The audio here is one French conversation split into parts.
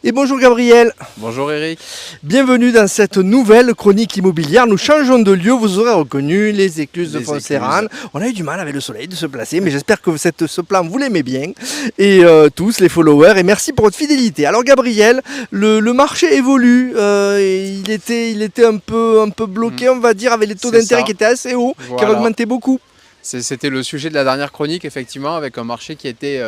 Et bonjour Gabriel, Bonjour Eric. bienvenue dans cette nouvelle chronique immobilière. Nous changeons de lieu, vous aurez reconnu les écluses de Foncéranes. On a eu du mal avec le soleil de se placer, mais j'espère que ce plan vous l'aimez bien. Et tous les followers, et merci pour votre fidélité. Alors Gabriel, le marché évolue, il était un peu bloqué, on va dire, avec les taux d'intérêt qui étaient assez hauts, qui Voilà. augmentaient beaucoup. C'était le sujet de la dernière chronique, effectivement, avec un marché qui était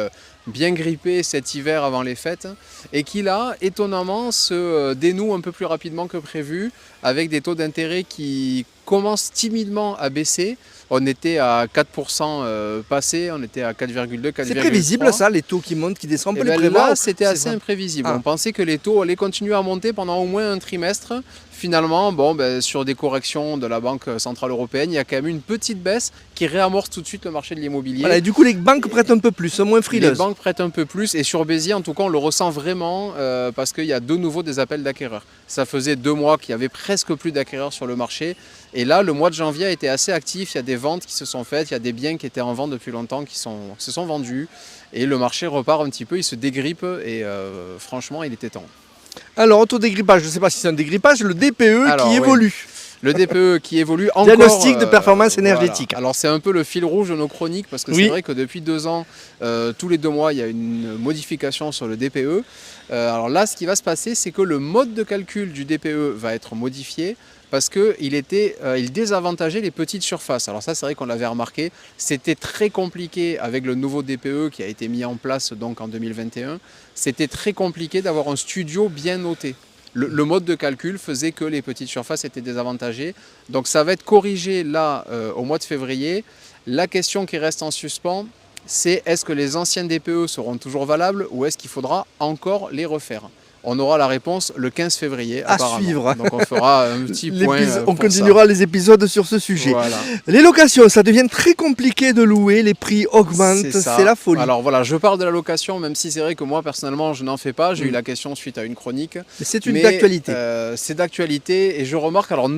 bien grippé cet hiver avant les fêtes et qui là, étonnamment, se dénoue un peu plus rapidement que prévu avec des taux d'intérêt qui commencent timidement à baisser. On était à 4% passé, on était à 4,2, 4,3. C'est prévisible ça, les taux qui montent, qui descendent, on peut les prévoir. Là, c'était assez imprévisible. On pensait que les taux allaient continuer à monter pendant au moins un trimestre. Finalement, sur des corrections de la Banque Centrale Européenne, il y a quand même une petite baisse qui réamorce tout de suite le marché de l'immobilier. Voilà, et du coup, les banques prêtent un peu plus, sont moins frileuses. Les banques prêtent un peu plus et sur Béziers, en tout cas, on le ressent vraiment parce qu'il y a de nouveau des appels d'acquéreurs. Ça faisait 2 mois qu'il y avait presque plus d'acquéreurs sur le marché. Et là, le mois de janvier a été assez actif. Il y a des ventes qui se sont faites, il y a des biens qui étaient en vente depuis longtemps qui se sont vendus. Et le marché repart un petit peu, il se dégrippe et franchement, il était temps. Alors, autodégrippage, je ne sais pas si c'est un dégrippage, le DPE qui évolue. Le DPE qui évolue encore. Diagnostic de performance énergétique. Voilà. Alors c'est un peu le fil rouge de nos chroniques parce que c'est vrai que depuis 2 ans, tous les 2 mois, il y a une modification sur le DPE. Alors là, ce qui va se passer, c'est que le mode de calcul du DPE va être modifié parce qu'il désavantageait les petites surfaces. Alors ça, c'est vrai qu'on l'avait remarqué. C'était très compliqué avec le nouveau DPE qui a été mis en place donc en 2021. C'était très compliqué d'avoir un studio bien noté. Le mode de calcul faisait que les petites surfaces étaient désavantagées. Donc ça va être corrigé là au mois de février. La question qui reste en suspens, c'est est-ce que les anciens DPE seront toujours valables ou est-ce qu'il faudra encore les refaire ? On aura la réponse le 15 février. À suivre. Donc on fera un petit point. On continuera les épisodes sur ce sujet. Voilà. Les locations, ça devient très compliqué de louer, les prix augmentent, c'est la folie. Alors voilà, je parle de la location, même si c'est vrai que moi personnellement je n'en fais pas. J'ai eu la question suite à une chronique. C'est d'actualité. C'est d'actualité et je remarque, alors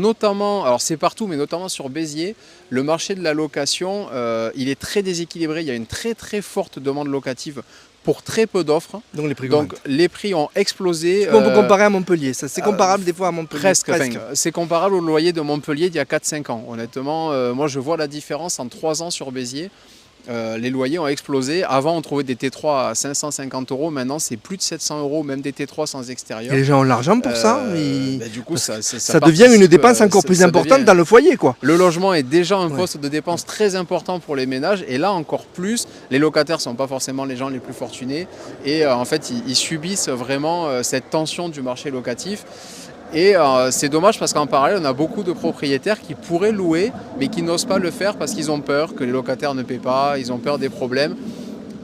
c'est partout, mais notamment sur Béziers, le marché de la location, il est très déséquilibré. Il y a une très très forte demande locative pour très peu d'offres. Donc les prix ont explosé. On peut comparer à Montpellier, c'est comparable des fois à Montpellier. Presque. C'est comparable au loyer de Montpellier d'il y a 4-5 ans. Honnêtement, moi je vois la différence en 3 ans sur Béziers. Les loyers ont explosé. Avant, on trouvait des T3 à 550 €. Maintenant, c'est plus de 700 €, même des T3 sans extérieur. Et les gens ont l'argent pour ça. Du coup, ça devient une dépense encore plus importante dans le foyer, quoi. Le logement est déjà un poste de dépense très important pour les ménages. Et là, encore plus, les locataires ne sont pas forcément les gens les plus fortunés. Et en fait, ils subissent vraiment cette tension du marché locatif. Et c'est dommage parce qu'en parallèle, on a beaucoup de propriétaires qui pourraient louer, mais qui n'osent pas le faire parce qu'ils ont peur que les locataires ne paient pas, ils ont peur des problèmes.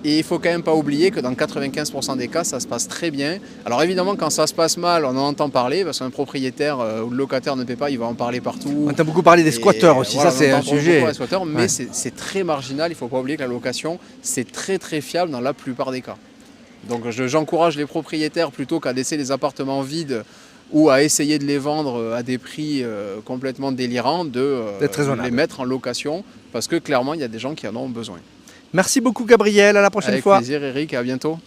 Et il ne faut quand même pas oublier que dans 95% des cas, ça se passe très bien. Alors évidemment, quand ça se passe mal, on en entend parler, parce qu'un propriétaire ou le locataire ne paie pas, il va en parler partout. On entend beaucoup parler des squatteurs aussi, voilà, ça c'est un sujet. Mais c'est très marginal, il ne faut pas oublier que la location, c'est très très fiable dans la plupart des cas. Donc j'encourage les propriétaires, plutôt qu'à laisser les appartements vides, ou à essayer de les vendre à des prix complètement délirants, de les mettre en location, parce que clairement, il y a des gens qui en ont besoin. Merci beaucoup Gabriel, à la prochaine fois. Avec plaisir Eric, à bientôt.